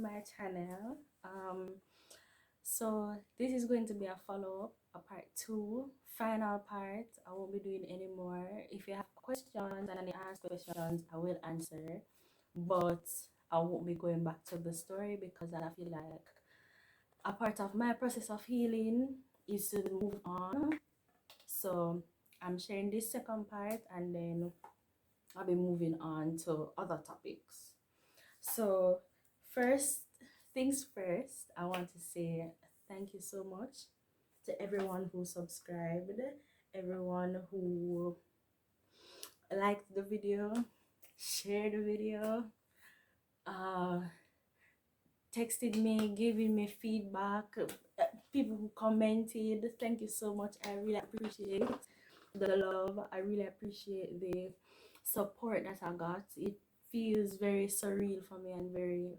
my channel. So this is going to be a follow-up, a part 2, final part. I won't be doing anymore. If you have questions and you ask questions, I will answer, but I won't be going back to the story because I feel like a part of my process of healing is to move on. So I'm sharing this second part, and then I'll be moving on to other topics. So, first things first, I want to say thank you so much to everyone who subscribed, everyone who liked the video, shared the video, uh, texted me, giving me feedback, people who commented. Thank you so much. I really appreciate the love. I really appreciate the support that I got. It feels very surreal for me, and very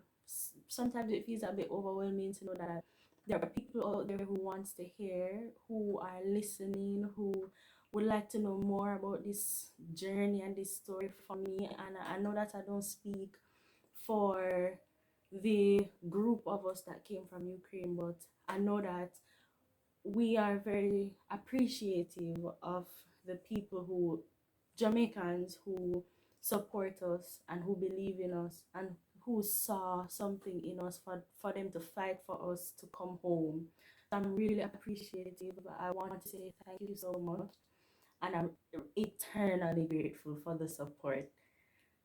sometimes it feels a bit overwhelming to know that there are people out there who wants to hear, who are listening, who would like to know more about this journey and this story for me. And I know that I don't speak for the group of us that came from Ukraine, but I know that we are very appreciative of the people who, Jamaicans, who support us and who believe in us and who saw something in us for them to fight for us to come home. I'm really appreciative. I want to say thank you so much, and I'm eternally grateful for the support.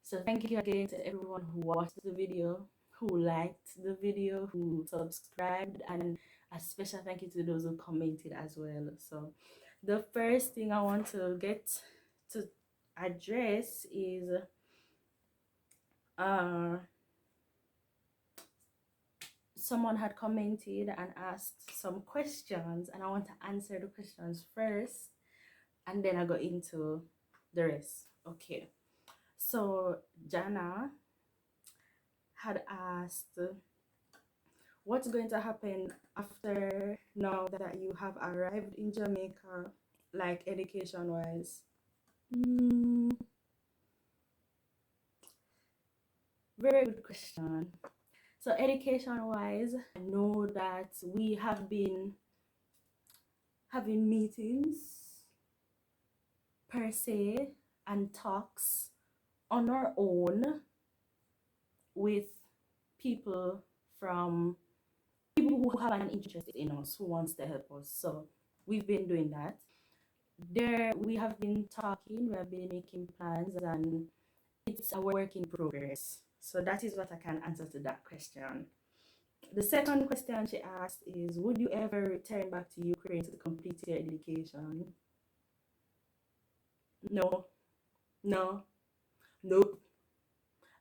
So thank you again to everyone who watched the video, who liked the video, who subscribed, and a special thank you to those who commented as well. So the first thing I want to get to address is uh someone had commented and asked some questions, and I want to answer the questions first, and then I go into the rest. Okay. So Jana had asked, what's going to happen after now that you have arrived in Jamaica, like education wise? Very good question. So education wise, I know that we have been having meetings per se and talks on our own with people from people who have an interest in us, who wants to help us. So we've been doing that. There we have been talking, we have been making plans, and it's a work in progress. So that is what I can answer to that question. The second question she asked is, would you ever return back to Ukraine to complete your education? No, no, nope.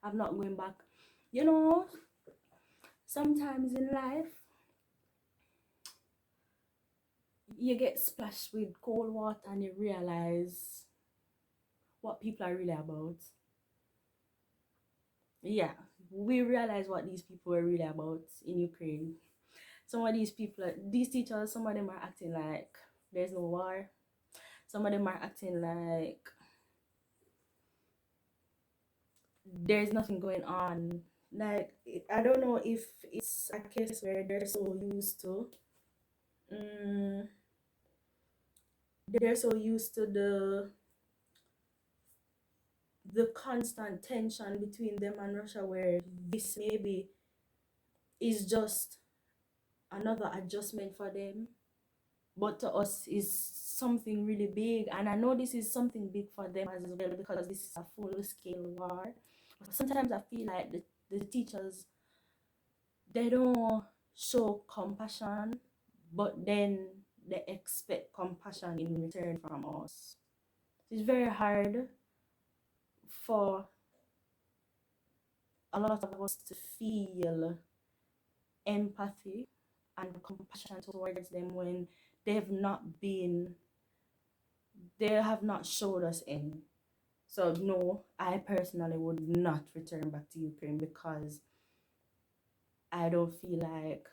I'm not going back. You know, sometimes in life you get splashed with cold water and you realize what people are really about. Yeah, we realize what these people are really about in Ukraine. Some of these people, these teachers, some of them are acting like there's no war. Some of them are acting like there's nothing going on. Like, I don't know if it's a case where they're so used to, um, they're so used to the constant tension between them and Russia, where this maybe is just another adjustment for them, but to us is something really big. And I know this is something big for them as well, because this is a full scale war. But sometimes I feel like the teachers, they don't show compassion, but then they expect compassion in return from us. It's very hard for a lot of us to feel empathy and compassion towards them when they've not been, they have not showed us any. So no, I personally would not return back to Ukraine, because I don't feel like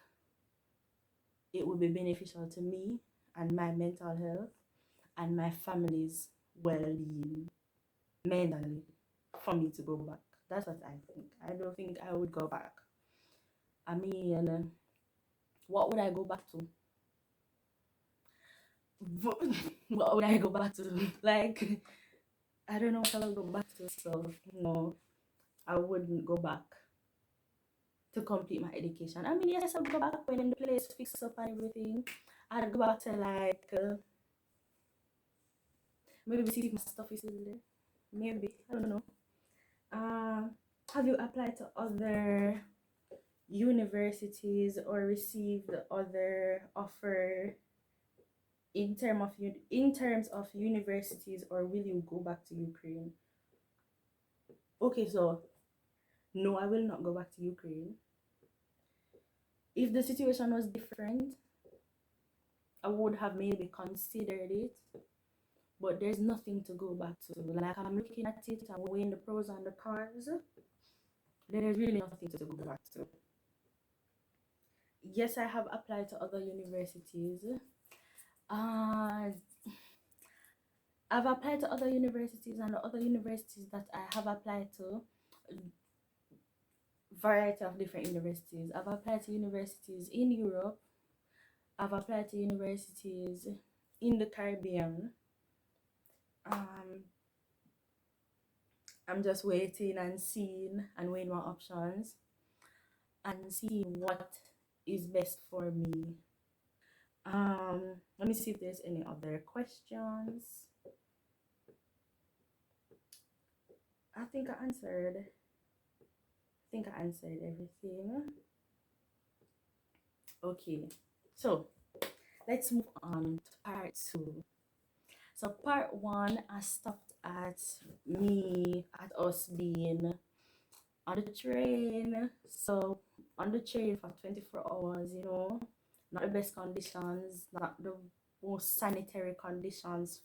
it would be beneficial to me and my mental health and my family's well-being mentally for me to go back. That's what I think. I don't think I would go back. I mean, what would I go back to? What would I go back to? Like, I don't know what I'll go back to. So no, I wouldn't go back to complete my education. I mean, yes, I'll go back when the place fixes up and everything. I'd go back to like maybe see if my stuff is still there. Maybe, I don't know. Uh, have you applied to other universities or received other offer in terms of universities, or will you go back to Ukraine? Okay, so no, I will not go back to Ukraine. If the situation was different, I would have maybe considered it, but there's nothing to go back to. Like, I'm looking at it, I'm weighing the pros and the cons. There's really nothing to go back to. Yes, I have applied to other universities. Uh, I've applied to other universities, and the other universities that I have applied to, variety of different universities. I've applied to universities in Europe. I've applied to universities in the Caribbean. Um, I'm just waiting and seeing and weighing my options and seeing what is best for me. Let me see if there's any other questions. I think I answered everything. Okay, so let's move on to part 2. So part 1, I stopped at us being on the train. So on the train for 24 hours, not the best conditions, not the most sanitary conditions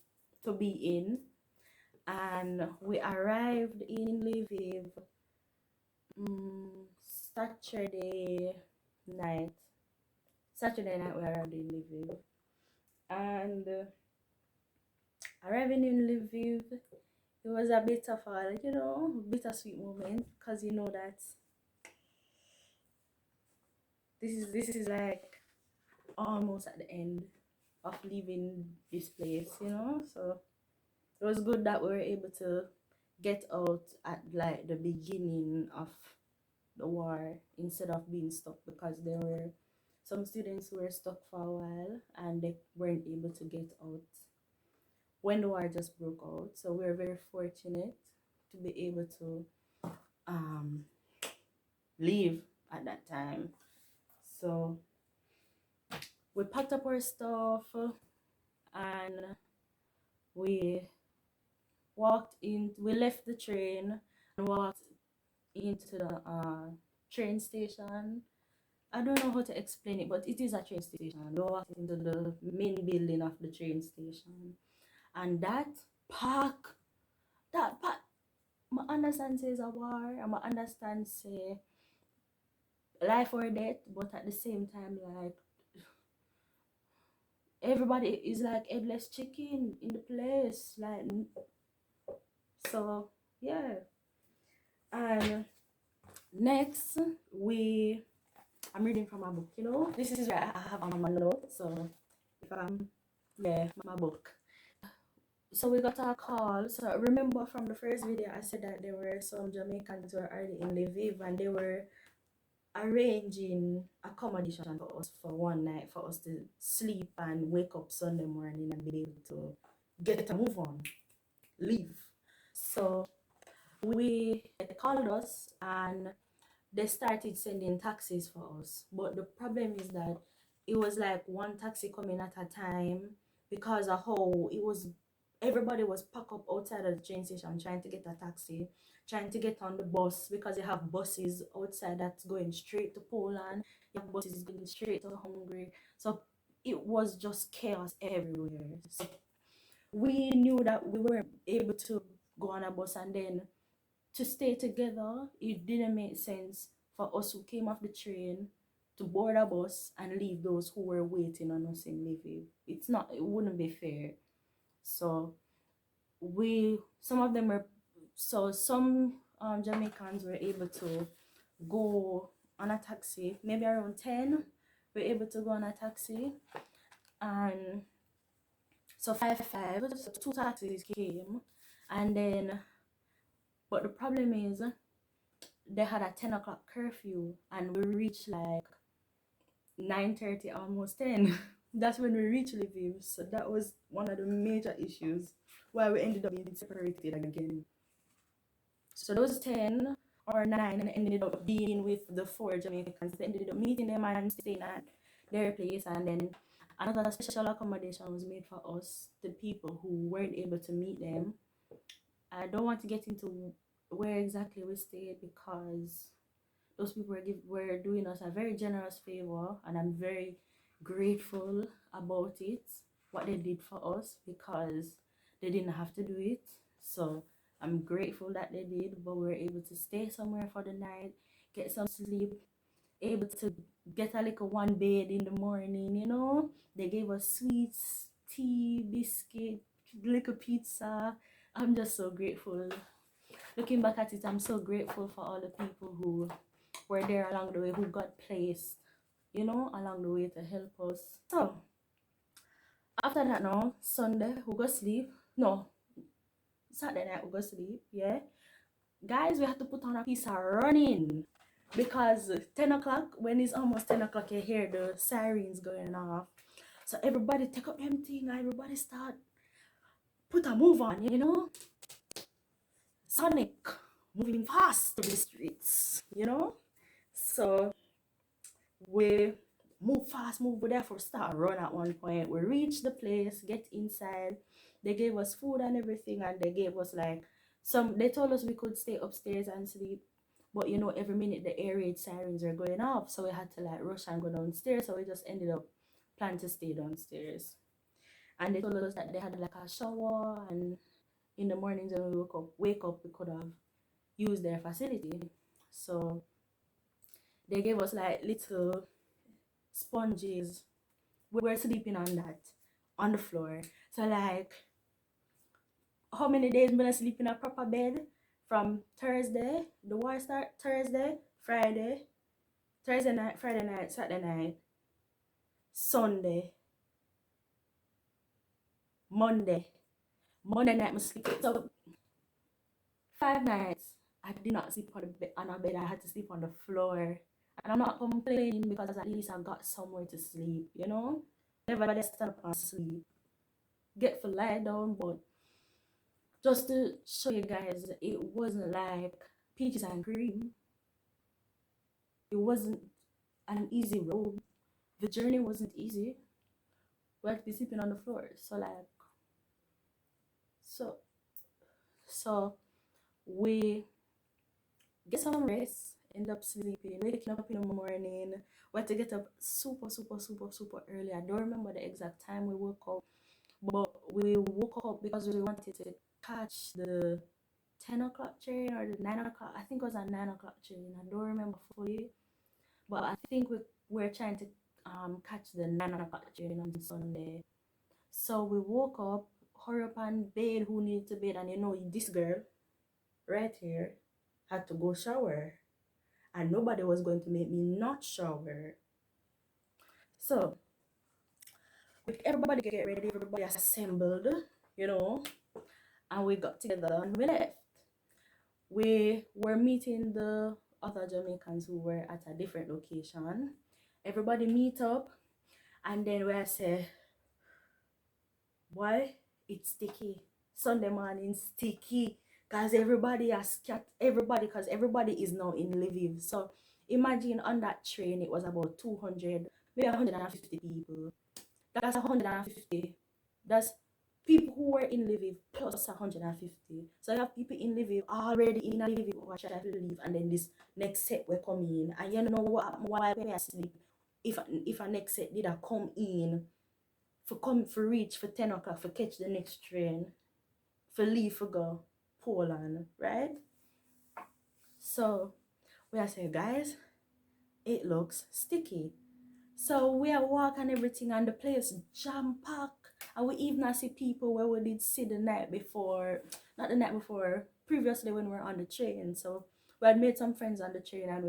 to be in. And we arrived in Lviv Saturday night. Saturday night we arrived in Lviv. And arriving in Lviv, it was a bit of a, bittersweet moment, because you know that this is like almost at the end of leaving this place, so it was good that we were able to get out at like the beginning of the war instead of being stuck, because there were some students who were stuck for a while and they weren't able to get out when the war just broke out. So we're very fortunate to be able to leave at that time. So we packed up our stuff and we left the train and walked into the train station. I don't know how to explain it, but it is a train station. We walked into the main building of the train station, and that park, I understand says a war, and I understand say life or death, but at the same time, like, everybody is like headless chicken in the place, like, so yeah. And next, I'm reading from my book, this is where I have on my notes. So if my book. So we got a call. So remember from the first video, I said that there were some Jamaicans who were already in Lviv, and they were arranging accommodation for us for one night, for us to sleep and wake up Sunday morning and be able to get a move on, leave. So they called us and they started sending taxis for us. But the problem is that it was like one taxi coming at a time, because of how everybody was packed up outside of the train station trying to get a taxi, trying to get on the bus, because you have buses outside that's going straight to Poland, you have buses going straight to Hungary. So it was just chaos everywhere. So we knew that we weren't able to go on a bus, and then to stay together, it didn't make sense for us who came off the train to board a bus and leave those who were waiting on us in Lviv. It wouldn't be fair. So some Jamaicans were able to go on a taxi, maybe around 10. We're able to go on a taxi, and so 5 so 2 taxis came, and then, but the problem is they had a 10 o'clock curfew, and we reached like 9:30, almost 10. That's when we reached Lviv. So that was one of the major issues why we ended up being separated again. So those 10 or 9 ended up being with the 4 Jamaicans. They ended up meeting them and staying at their place, and then another special accommodation was made for us, the people who weren't able to meet them. I don't want to get into where exactly we stayed, because those people were doing us a very generous favor, and I'm very grateful about it, what they did for us, because they didn't have to do it. So I'm grateful that they did, but we were able to stay somewhere for the night, get some sleep, able to get a little one bed in the morning, you know. They gave us sweets, tea, biscuit, little pizza. I'm just so grateful. Looking back at it, I'm so grateful for all the people who were there along the way, who got placed, you know, along the way to help us. So after that, now Sunday we go sleep. No, Saturday night we go sleep. Yeah, guys, we have to put on a piece of running, because 10 o'clock, when it's almost 10 o'clock, you hear the sirens going off. So everybody take up them thing, everybody start put a move on, you know. Sonic moving fast through the streets, you know. So we move fast, move there for start run at one point. We reach the place, get inside. They gave us food and everything, and they gave us like they told us we could stay upstairs and sleep. But you know, every minute the air raid sirens are going off, so we had to like rush and go downstairs. So we just ended up planning to stay downstairs. And they told us that they had like a shower, and in the mornings when we wake up, we could have used their facility. So they gave us like little sponges. We were sleeping on that, on the floor. So like, how many days I'm gonna sleep in a proper bed? From Thursday, the war start Thursday, Friday, Thursday night, Friday night, Saturday night, Sunday, Monday. Monday night I sleep. So 5 nights I did not sleep on a bed. I had to sleep on the floor. And I'm not complaining, because at least I got somewhere to sleep, you know? Never stand up and sleep. Get for lie down, but just to show you guys, it wasn't like peaches and cream. It wasn't an easy road. The journey wasn't easy. We had to be sleeping on the floor. So like, so we get some rest, end up sleeping, waking up in the morning. We had to get up super early. I don't remember the exact time we woke up, but we woke up because we wanted to catch the 10 o'clock train or the 9 o'clock. I think it was a 9 o'clock train. I don't remember fully, but I think we're trying to catch the 9 o'clock train on Sunday. So we woke up, hurry up and bathe who needed to bathe, and you know, this girl right here had to go shower, and nobody was going to make me not shower. So everybody get ready, everybody assembled, you know, and we got together and we left. We were meeting the other Jamaicans who were at a different location. Everybody meet up, and then we say, boy, it's sticky. Sunday morning sticky, because everybody because everybody is now in Lviv. So imagine on that train it was about 200, maybe 150 people. That's 150. That's people who were in Lviv plus 150. So you have people in Lviv already in Lviv who are trying to leave, and then this next set will come in. And you know what happened while we are asleep? If a next set did come in, for reach for 10 o'clock, for catch the next train, for leave for go Poland, right? So we are saying, guys, it looks sticky. So we are walking everything, and the place jam packed. And we even see people where we did see the night before, not the night before, previously when we were on the train. So we had made some friends on the train, and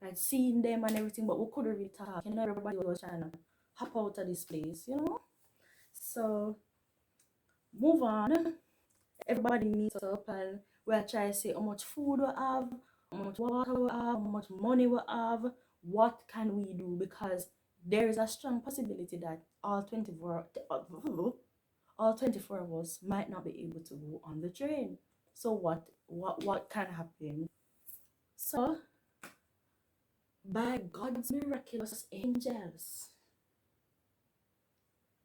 like seeing them and everything, but we couldn't really talk. You know, everybody was trying to hop out of this place, you know. So move on. Everybody meets up and we're trying to say how much food we have, how much water we have, how much money we have, what can we do, because there is a strong possibility that all 24 of us might not be able to go on the train. So what can happen? So by God's miraculous angels,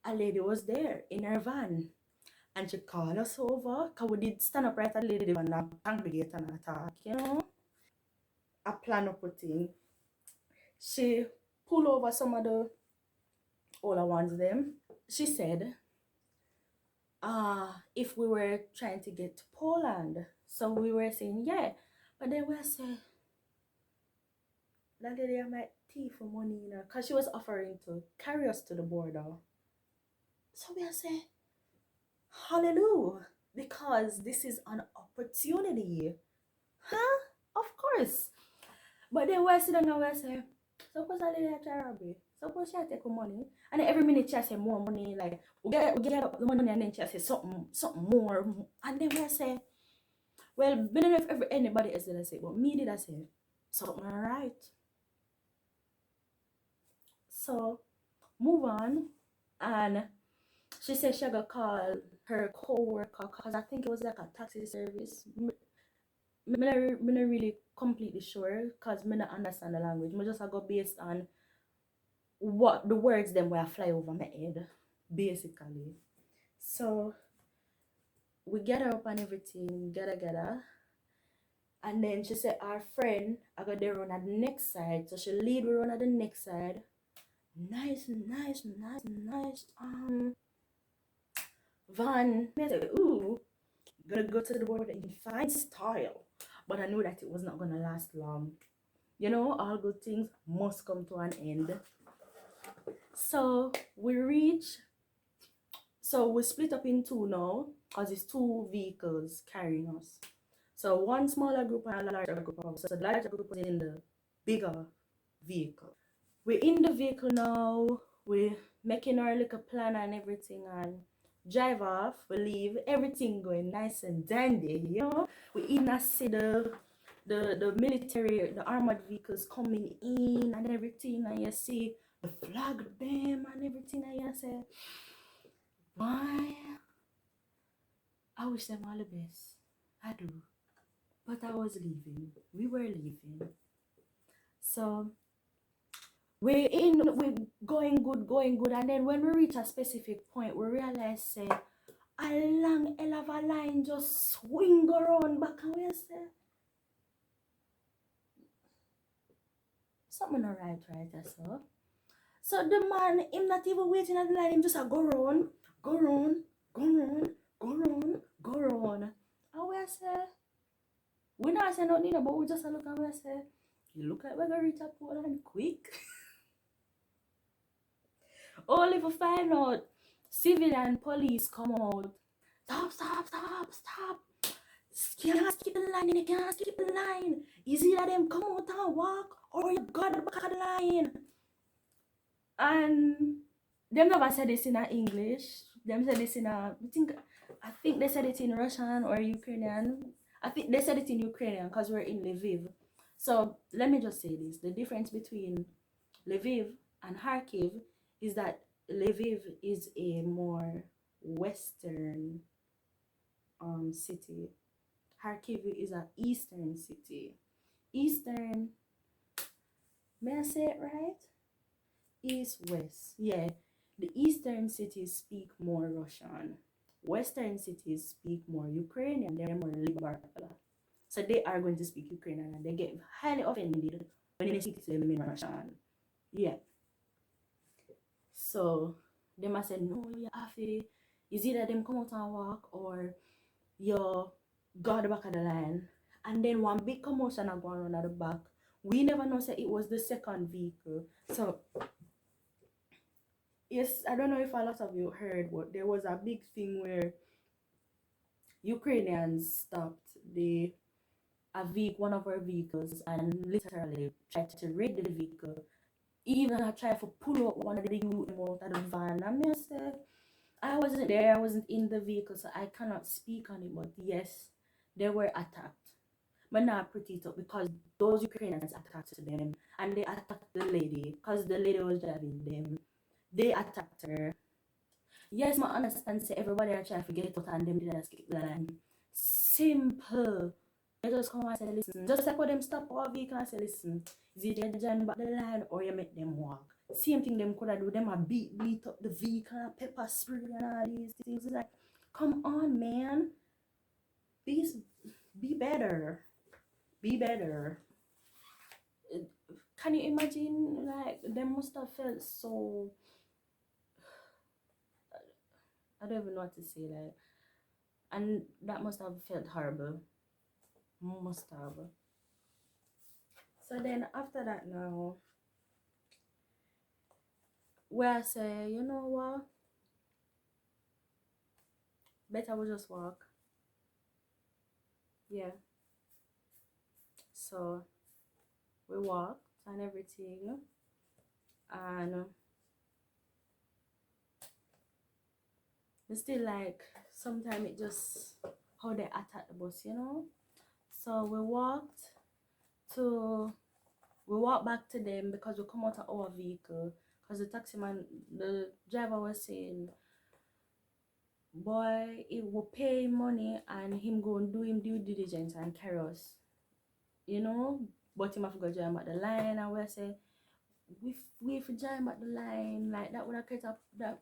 a lady was there in her van and she called us over because we did stand up right at the lady and congregate and attack, you know. A plan up a thing. She pulled over some of the older ones them. She said, if we were trying to get to Poland. So we were saying, yeah. But then we said, that lady might thief for money, you know, because she was offering to carry us to the border. So we say, hallelujah, because this is an opportunity. Huh? Of course. But then we sit down and we say, suppose I lady try robbery. Suppose she take money. And then every minute she say more money, like we get up the money and then she say something more. And then we say, well, I don't know if anybody else did I say, but me did I say something right. So move on. And she said she got call her co-worker because I think it was like a taxi service. I'm not really completely sure because I don't understand the language. I just go based on what the words them were fly over my head, basically. So we get her up and everything, get. And then she said our friend I got there run at the next side. So she lead we run at the next side. Nice. Van. I said, ooh, gonna go to the border in fine style. But I knew that it was not gonna last long. You know, all good things must come to an end. So we split up in two now, because it's two vehicles carrying us. So one smaller group and a larger group of us. So the larger group was in the bigger vehicle. We're in the vehicle now, we're making our little plan and everything, and drive off, we leave, everything going nice and dandy, you know. We even see the military, the armored vehicles coming in and everything, and you see the flag them and everything, and you say, why? I wish them all the best. I do. But I was leaving. We were leaving. So we're going good, and then when we reach a specific point, we realize say a long hell of a line just swing around back, and we say something not right, so. So the man, him not even waiting at the line, him just a go round. And we say, we not say nothing, but we just look and we say, you look like we're gonna reach a Poland quick. Only for find out civilian police come out. Stop. You can't skip the line. Is either them come out and walk or you got the back of the line. And them never said this in English. Them said this in I think they said it in Russian or Ukrainian. I think they said it in Ukrainian because we're in Lviv. So let me just say this. The difference between Lviv and Kharkiv is that Lviv is a more western city. Kharkiv is an eastern city. Eastern, may I say it right? East, west. Yeah, the eastern cities speak more Russian. Western cities speak more Ukrainian. They're more liberal. So they are going to speak Ukrainian and they get highly offended when they speak to them in Russian. Yeah. So they must say, no, you have to, is either them come out and walk or you go at the back of the line. And then one big commotion are going on at the back. We never know say it was the second vehicle. So yes, I don't know if a lot of you heard, but there was a big thing where Ukrainians stopped the one of our vehicles, and literally tried to raid the vehicle. Even I tried to pull up one of the youth out of the van. And I said, I wasn't there, I wasn't in the vehicle, so I cannot speak on it. But yes, they were attacked. But not pretty it up because those Ukrainians attacked them, and they attacked the lady because the lady was driving them. They attacked her. Yes, I understand. Say everybody are trying to get out and them did not skip the line. Simple. They just come and say, listen. Just like when them stop our vehicle and say, listen, is it they join back the line or you make them walk? Same thing them could have do. Them a beat up the vehicle and pepper spray and all these things. It's like, come on, man. Be better. Be better. Can you imagine? Like, they must have felt so. I don't even know what to say. Like, and that must have felt horrible. Must have. So then after that now, where I say, you know what? Better we just walk. Yeah. So we walked and everything. And it's still like sometimes it just how they attack the bus, you know? So to we walked back to them because we come out of our vehicle because the driver was saying, boy, it will pay money and him go and do him due diligence and carry us, you know, but him have to go join at the line. And we say, we if join at the line, like that would have created that.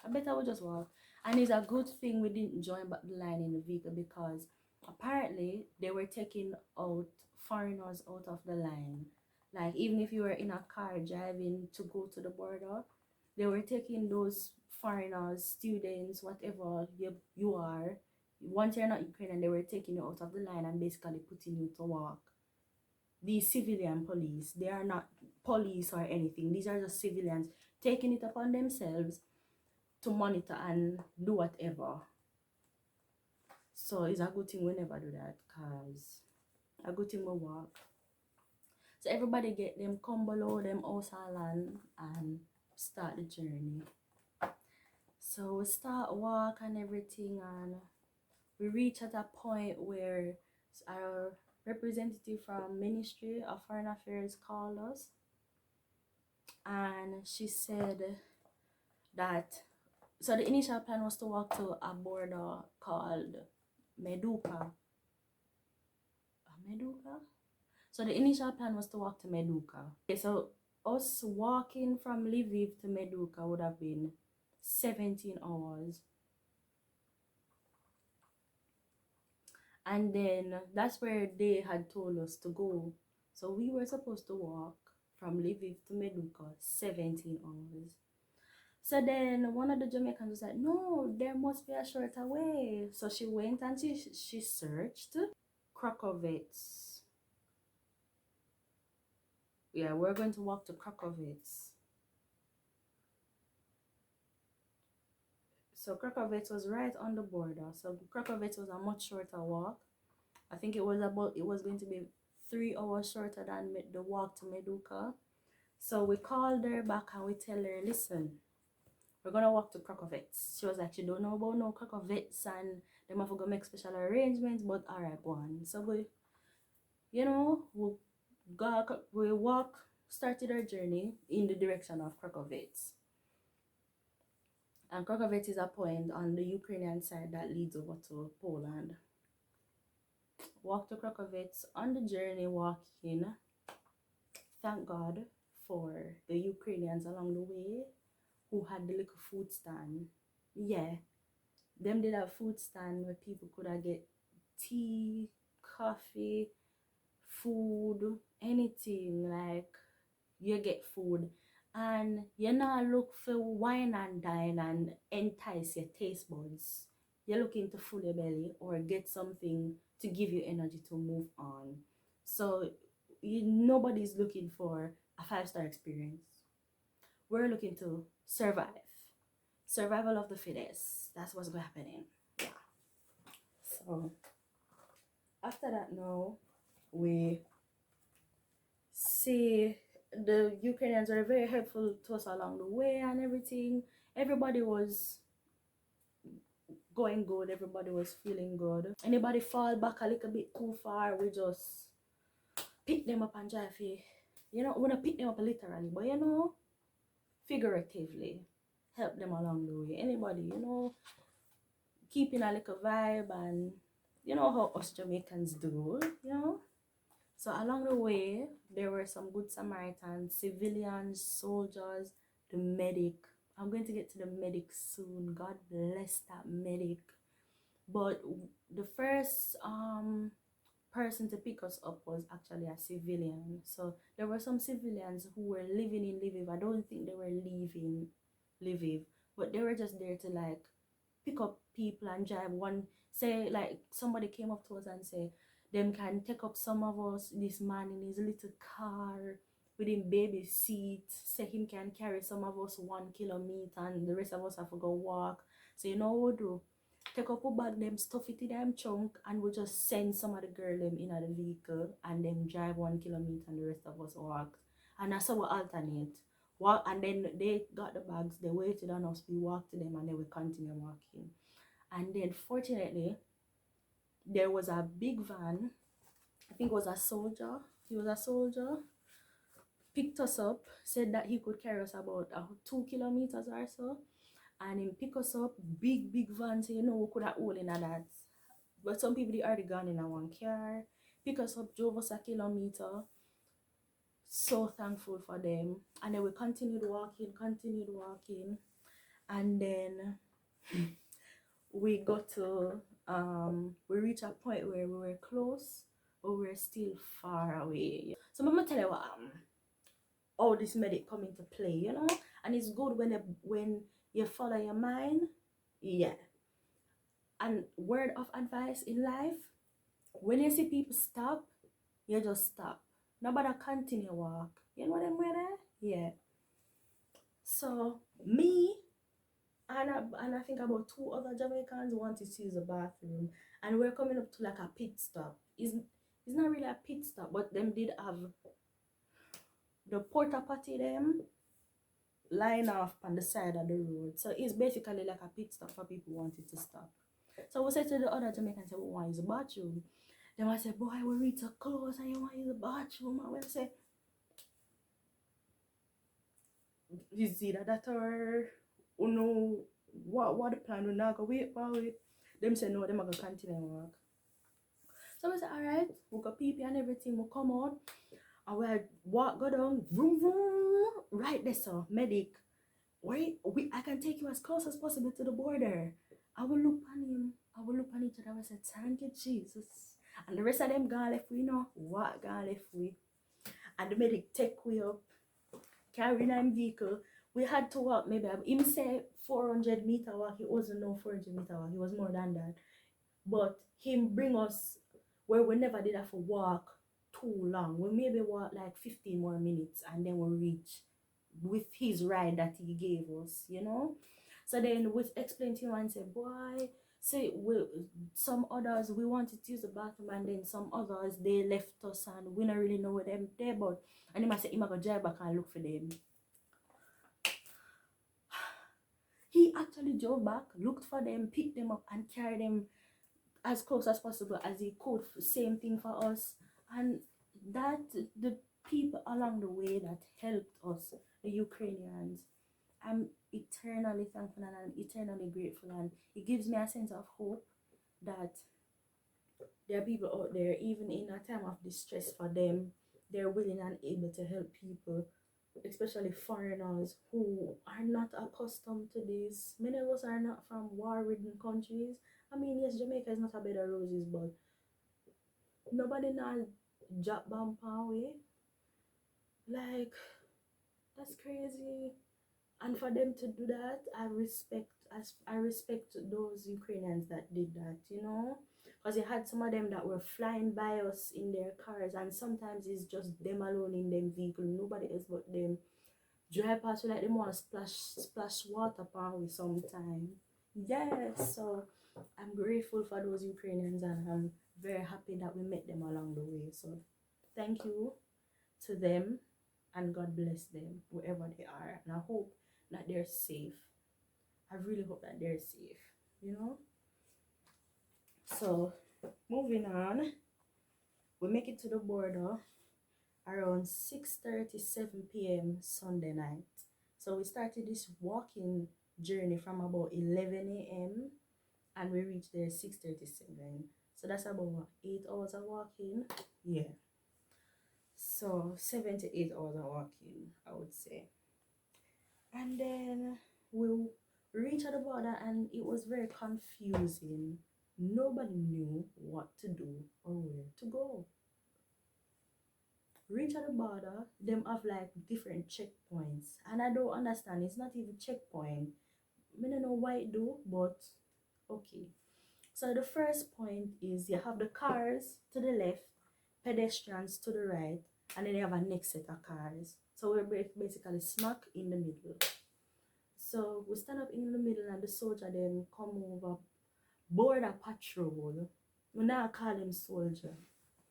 I better we just walk. And it's a good thing we didn't join back the line in the vehicle because apparently they were taking out foreigners out of the line. Like even if you were in a car driving to go to the border, they were taking those foreigners, students, whatever you are. Once you're not Ukrainian, they were taking you out of the line and basically putting you to walk. These civilian police, they are not police or anything. These are just civilians taking it upon themselves to monitor and do whatever. So it's a good thing we never do that, cause a good thing we walk. So everybody get them come below them house and land and start the journey. So we start walk and everything, and we reach at a point where our representative from Ministry of Foreign Affairs called us, and she said that so the initial plan was to walk to a border called Meduka. Meduka? So the initial plan was to walk to Meduka. Okay, so us walking from Lviv to Meduka would have been 17 hours. And then that's where they had told us to go. So we were supposed to walk from Lviv to Meduka 17 hours. So then one of the Jamaicans was like, no, there must be a shorter way. So she went and she searched Krakovets. Yeah, we're going to walk to Krakovets. So Krakovets was right on the border. So Krakovets was a much shorter walk. I think it was going to be 3 hours shorter than the walk to Meduka. So we called her back and we tell her, listen, we're gonna walk to Krakovets. She was like, she don't know about no Krakovets and them have to go make special arrangements, but alright, go on. So we, you know, started our journey in the direction of Krakovets. And Krakovets is a point on the Ukrainian side that leads over to Poland. Walk to Krakovets. On the journey walking, thank God for the Ukrainians along the way who had the little food stand. Yeah, them did a food stand where people could get tea, coffee, food, anything. Like you get food and you not look for wine and dine and entice your taste buds. You're looking to fill your belly or get something to give you energy to move on. So nobody's looking for a 5-star experience. We're looking to survive. Survival of the fittest. That's what's happening. Yeah. So after that now, We see the Ukrainians are very helpful to us along the way and everything. Everybody was going good, everybody was feeling good. Anybody fall back a little bit too far, we just pick them up and drive here. You know, we don't pick them up literally, but you know, figuratively help them along the way. Anybody, you know, keeping a little vibe, and you know how us Jamaicans do, you know. So along the way, there were some good Samaritans, civilians, soldiers, the medic. I'm going to get to the medic soon. God bless that medic. But the first person to pick us up was actually a civilian. So there were some civilians who were living in Lviv. I don't think they were leaving Lviv, but they were just there to like pick up people and drive one. Say like somebody came up to us and say them can take up some of us, this man in his little car with him baby seat, say him can carry some of us 1 kilometer and the rest of us have to go walk. So you know what we do, take up a bag, them stuff it in them trunk, and we just send some of the girl them in the vehicle and then drive 1 kilometer and the rest of us walk. And that's how we alternate walk, and then they got the bags, they waited on us, we walked to them, and then we continue walking. And then fortunately there was a big van, I think it was a soldier, he was a soldier, picked us up, said that he could carry us about 2 kilometers or so, and he pick us up, big van, so you know we could have all in that. But some people they already gone in a one car, pick us up, drove us a kilometer. So thankful for them. And then we continued walking, and then we got to we reached a point where we were close, but we were still far away. So I'm gonna tell you what all this medic come into play, you know, and it's good when you follow your mind, yeah. And word of advice in life, when you see people stop, you just stop. Nobody continue walk. You know them way there? Yeah. So me and I think about two other Jamaicans wanted to use the bathroom, and we're coming up to like a pit stop. It's not really a pit stop, but them did have the porta potty them line off on the side of the road. So it's basically like a pit stop for people who wanted to stop. So we said to the other Jamaicans, we want to use the bathroom. Then I said, boy, we reach so close and you want to use the bathroom. And we say, is it that or you know what the plan? We not go wait for it. Them say no, them are gonna continue work. So we say, alright, we go pee and everything, we come out and we walk go down, vroom vroom, right there, so medic. Wait, I can take you as close as possible to the border. I will look on him, I will look on each other, I say, thank you, Jesus. And the rest of them gone left we, you know, what gone left we. And the medic take we up, carrying our vehicle. We had to walk maybe, him say 400 meter walk, he wasn't no 400 meter walk, he was more than that. But him bring us where we never did have to walk too long. We maybe walk like 15 more minutes and then we reach with his ride that he gave us, you know. So then we explained to him and said, boy, say some others we wanted to use the bathroom, and then some others they left us and we don't really know where them there, but and he must say he might go drive back and look for them. He actually drove back, looked for them, picked them up and carried them as close as possible as he could. Same thing for us. And that the people along the way that helped us, the Ukrainians, I'm eternally thankful and I'm eternally grateful, and it gives me a sense of hope that there are people out there, even in a time of distress for them, they're willing and able to help people, especially foreigners who are not accustomed to this. Many of us are not from war-ridden countries. I mean, yes, Jamaica is not a bed of roses, but nobody now drop bomb away. Like, that's crazy. And for them to do that, I respect those Ukrainians that did that, you know, because you had some of them that were flying by us in their cars, and sometimes it's just them alone in them vehicle, nobody else but them. Drive past like them want to splash water upon we sometime. Yes, so I'm grateful for those Ukrainians, and I'm very happy that we met them along the way. So thank you to them, and God bless them wherever they are. And I hope that they're safe. I really hope that they're safe, you know. So moving on, we make it to the border around 6:37 p.m. Sunday night. So we started this walking journey from about 11 a.m. and we reached there 6:37. So that's about what, 8 hours of walking? Yeah. So 7 to 8 hours of walking, I would say. And then we reached at the border and it was very confusing. Nobody knew what to do or where to go. Reach at the border, them have like different checkpoints, and I don't understand. It's not even checkpoint. I don't know why it do, but okay. So the first point is you have the cars to the left, pedestrians to the right, and then you have a next set of cars. So we're basically smack in the middle. So we stand up in the middle and the soldier then come over, border patrol. We now call him soldier.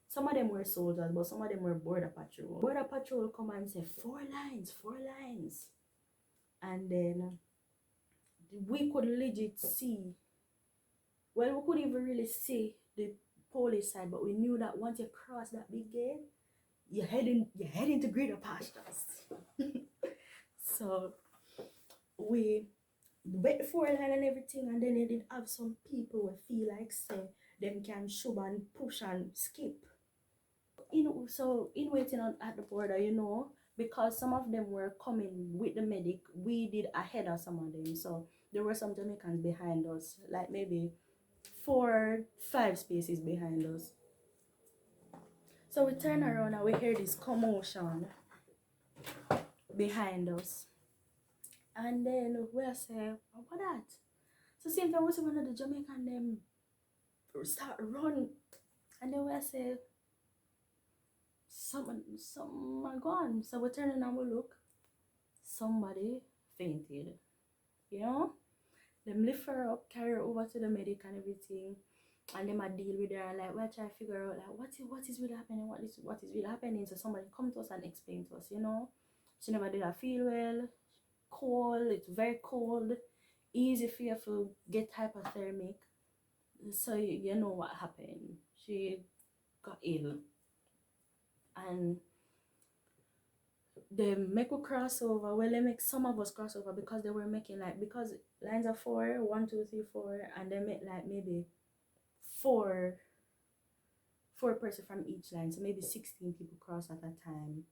Some of them were soldiers, but some of them were border patrol. Border patrol come and say 4 lines, 4 lines. And then we could legit see, well, we couldn't even really see the police side, but we knew that once you cross that big gate, you're heading to greener pastures. So we went the 4 line and everything, and then they did have some people who feel like say them can shove and push and skip. In waiting at the border, you know, because some of them were coming with the medic, we did ahead of some of them. So there were some Jamaicans behind us, like maybe 4-5 spaces behind us. So we turn around and we hear this commotion behind us. And then we say, oh, what that? So same time we see one of the Jamaican them start run. And then we say, someone gone. So we turn and we look. Somebody fainted. You know? Them lift her up, carry her over to the medic and everything. And them a deal with her and like we're trying to figure out like what is really happening, what is really happening. So somebody come to us and explain to us, you know. She never did feel well, cold, it's very cold, easy for you to get hypothermic. So you know what happened. She got ill. And they make a crossover. Well, they make some of us crossover because they were making like, because lines are 4, 1, 2, 3, 4, and they make like maybe four person from each line, so maybe 16 people cross at a time.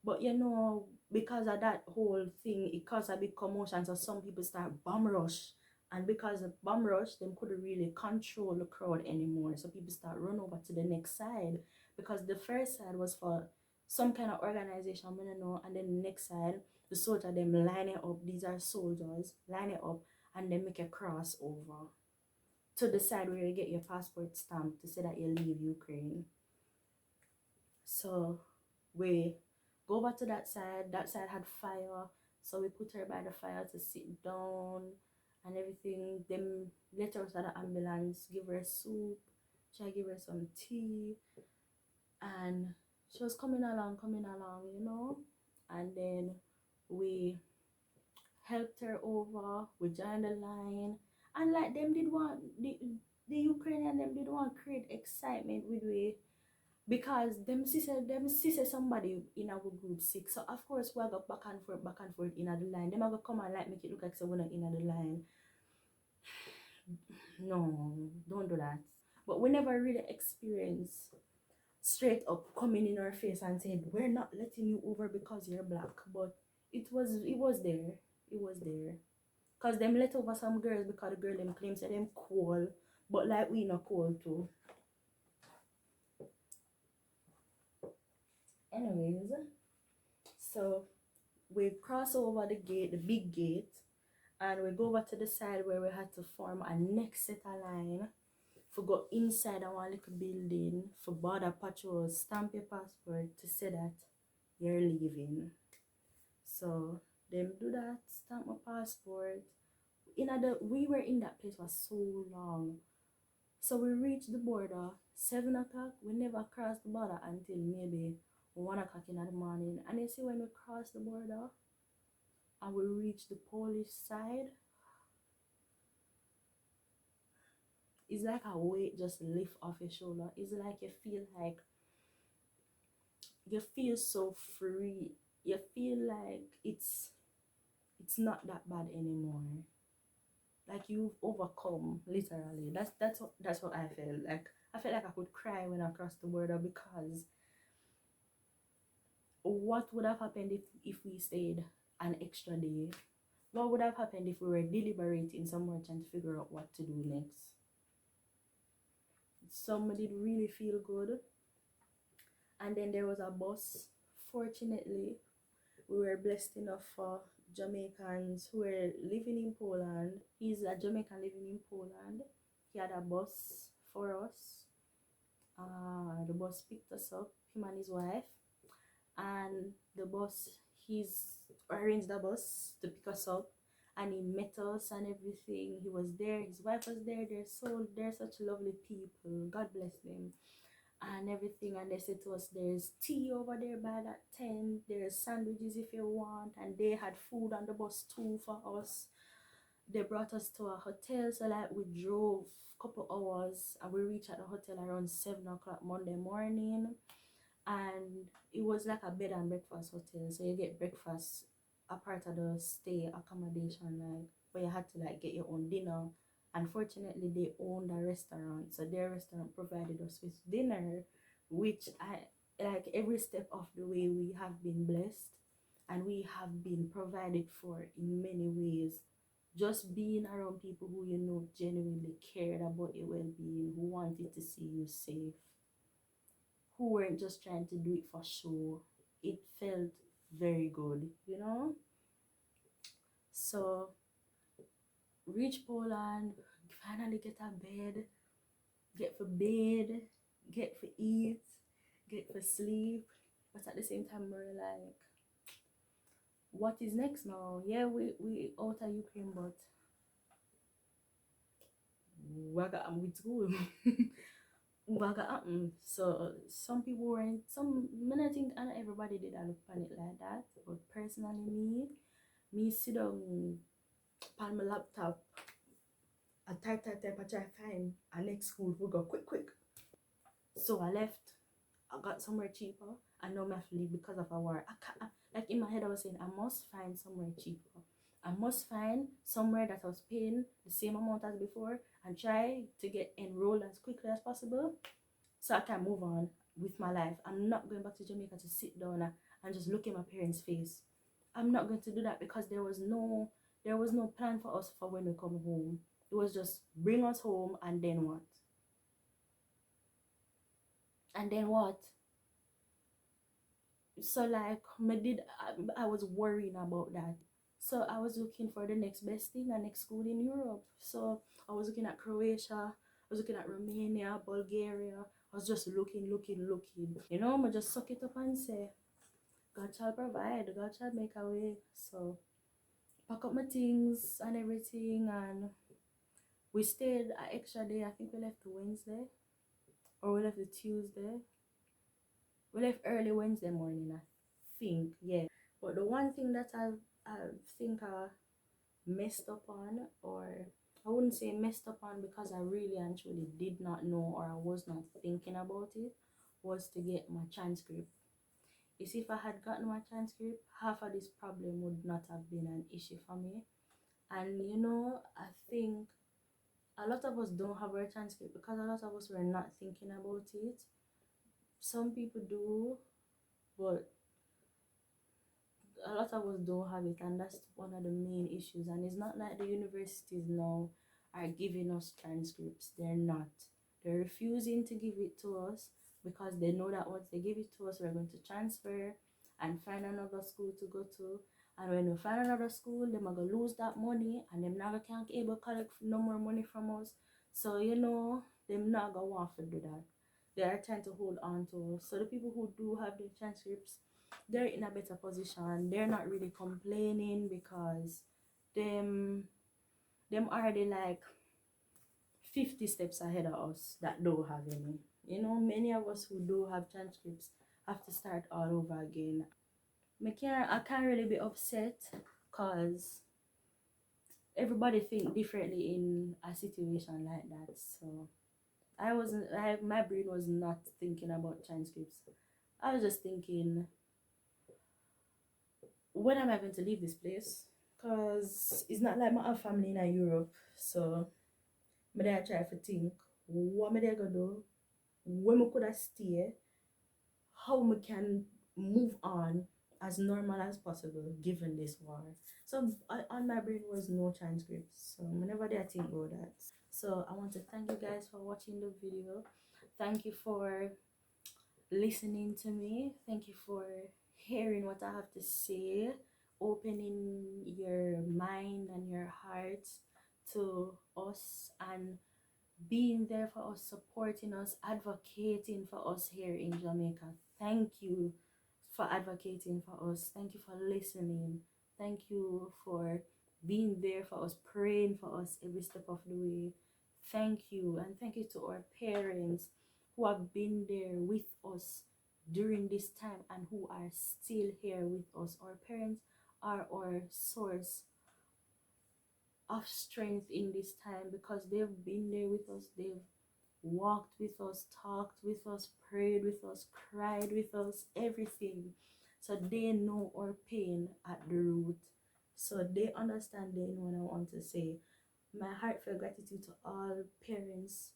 But you know, because of that whole thing, it caused a big commotion, so some people start bomb rush, and because of bomb rush, them couldn't really control the crowd anymore, so people start run over to the next side, because the first side was for some kind of organization, I don't know, and then the next side, the soldier them line it up, these are soldiers, line it up, and then make a crossover to the side where you get your passport stamp to say that you leave Ukraine. So we go over to that side had fire, so we put her by the fire to sit down and everything. Them let her to the ambulance, give her soup, try give her some tea, and she was coming along, you know. And then we helped her over, we joined the line, and like them did want the Ukrainian them did want create excitement with we, because them sister somebody in our group sick, so of course we go back and forth in the line. Them go come and like make it look like so we're not in the line. No, don't do that. But we never really experienced straight up coming in our face and saying we're not letting you over because you're black. But it was there. Cause them let over some girls because the girl them claims that them cool, but like we not cool too. Anyways, so we cross over the gate, the big gate, and we go over to the side where we had to form a next set of line for go inside our little building for border patrol, stamp your passport to say that you're leaving. So them do that, stamp my passport. We were in that place for so long. So we reached the border 7 o'clock. We never crossed the border until maybe 1 o'clock in the morning. And you see, when we crossed the border and we reached the Polish side, it's like a weight just lift off your shoulder. It's like you feel so free. You feel like it's not that bad anymore. Like you've overcome, literally. That's what I felt like. I felt like I could cry when I crossed the border, because what would have happened if we stayed an extra day? What would have happened if we were deliberating somewhere trying to figure out what to do next? Somebody did really feel good. And then there was a bus. Fortunately, we were blessed enough for Jamaicans who were living in Poland. He's a Jamaican living in Poland. He had a bus for us. The bus picked us up, him and his wife. And the bus, he's arranged the bus to pick us up, and he met us and everything. He was there, his wife was there. They're such lovely people. God bless them and everything. And they said to us, there's tea over there by that tent, there's sandwiches if you want. And they had food on the bus too for us. They brought us to a hotel. So like we drove a couple hours and we reached at the hotel around 7 o'clock Monday morning. And it was like a bed and breakfast hotel, so you get breakfast a part of the stay accommodation, like, but you had to like get your own dinner. Unfortunately, they owned a restaurant, so their restaurant provided us with dinner, which I like. Every step of the way we have been blessed, and we have been provided for in many ways. Just being around people who genuinely cared about your well-being, who wanted to see you safe, who weren't just trying to do it for show. It felt very good. So reach Poland, finally get a bed, get for bed, get for eat, get for sleep. But at the same time, we're like, what is next now? Yeah, we out of Ukraine, but what got with school? What got happen? So some people weren't, some, I think not everybody did look upon it like that. But personally, me sit down on my laptop, I type, I try to find a next school we go quick. So I left, I got somewhere cheaper, and now I have to leave because of a war. I can't, like in my head I was saying, I must find somewhere cheaper. I must find somewhere that I was paying the same amount as before and try to get enrolled as quickly as possible so I can move on with my life. I'm not going back to Jamaica to sit down and just look in my parents' face. I'm not going to do that, because there was no plan for us for when we come home. It was just bring us home, and then what? And then what? So like I was worrying about that. So I was looking for the next best thing, the next school in Europe. So I was looking at Croatia, I was looking at Romania, Bulgaria. I was just looking. I just suck it up and say, God shall provide, God shall make a way. So pack up my things and everything, and we stayed an extra day. I think we left Wednesday, or we left the Tuesday. We left early Wednesday morning, I think, yeah. But the one thing that I think I messed up on, or I wouldn't say messed up on because I really and truly did not know, or I was not thinking about it, was to get my transcript. You see, if I had gotten my transcript, half of this problem would not have been an issue for me. And I think a lot of us don't have our transcript because a lot of us were not thinking about it. Some people do, but a lot of us don't have it, and that's one of the main issues. And it's not like the universities now are giving us transcripts. They're not. They're refusing to give it to us because they know that once they give it to us, we're going to transfer and find another school to go to. And when we find another school, they're going to lose that money, and them never can't able to collect no more money from us. So them not going to want to do that. They are trying to hold on to us. So the people who do have their transcripts, they're in a better position. They're not really complaining because them already like 50 steps ahead of us that don't have any. You know, many of us who do have transcripts have to start all over again. I can't really be upset because everybody think differently in a situation like that. So my brain was not thinking about transcripts. I was just thinking, when am I going to leave this place? Because it's not like I have family in Europe. So I try to think, what am I gonna do? When I could have stay, how we can move on as normal as possible given this war. So on my brain was no transcripts. So whenever I think about that. So I want to thank you guys for watching the video. Thank you for listening to me. Thank you for hearing what I have to say, opening your mind and your heart to us, and being there for us, supporting us, advocating for us here in Jamaica. Thank you for advocating for us. Thank you for listening. Thank you for being there for us, praying for us every step of the way. Thank you. And thank you to our parents who have been there with us during this time and who are still here with us. Our parents are our source of strength in this time because they've been there with us. They've walked with us, talked with us, prayed with us, cried with us, everything. So they know our pain at the root. So they understand, they know what I want to say. My heartfelt gratitude to all parents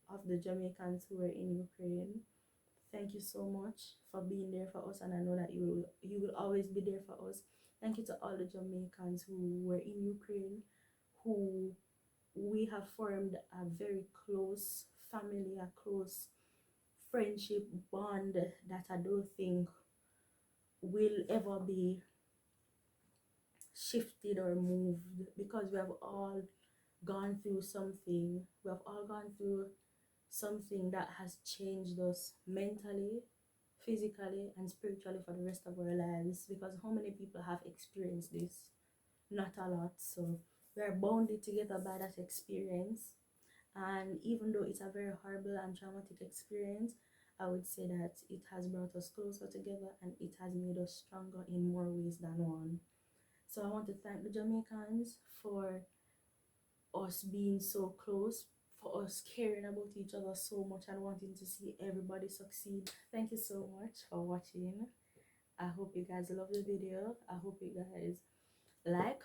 of the Jamaicans who were in Ukraine. Thank you so much for being there for us, and I know that you will always be there for us. Thank you to all the Jamaicans who were in Ukraine, who we have formed a very close family, a close friendship bond that I don't think will ever be shifted or moved, because we have all gone through something. We have all gone through something that has changed us mentally, physically, and spiritually for the rest of our lives. Because how many people have experienced this? Not a lot. So we are bounded together by that experience. And even though it's a very horrible and traumatic experience, I would say that it has brought us closer together and it has made us stronger in more ways than one. So I want to thank the Jamaicans for us being so close, for us caring about each other so much and wanting to see everybody succeed. Thank you so much for watching. I hope you guys love the video. I hope you guys like,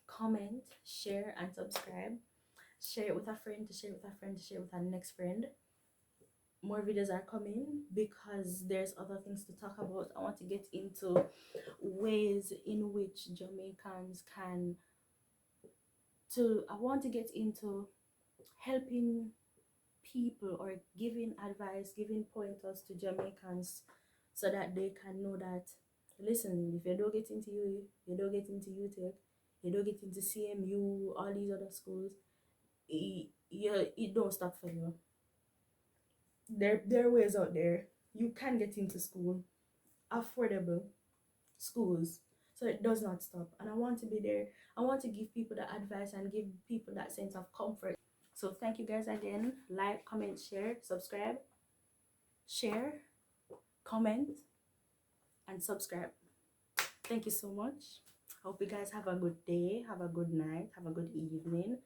comment, share, and subscribe. Share it with a friend, to share it with a friend, to share it with our next friend. More videos are coming because there's other things to talk about. I want to get into ways in which Jamaicans can I want to get into helping people or giving advice, giving pointers to Jamaicans so that they can know that, listen, if you don't get into you don't get into UTech, you don't get into CMU, all these other schools, it don't stop for you. There are ways out there. You can get into school, affordable schools, so it does not stop. And I want to be there. I want to give people that advice and give people that sense of comfort. So thank you guys again. Like, comment, share, subscribe, share, comment, and subscribe. Thank you so much. Hope you guys have a good day, have a good night, have a good evening,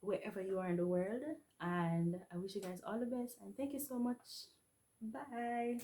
wherever you are in the world. And I wish you guys all the best. And thank you so much. Bye.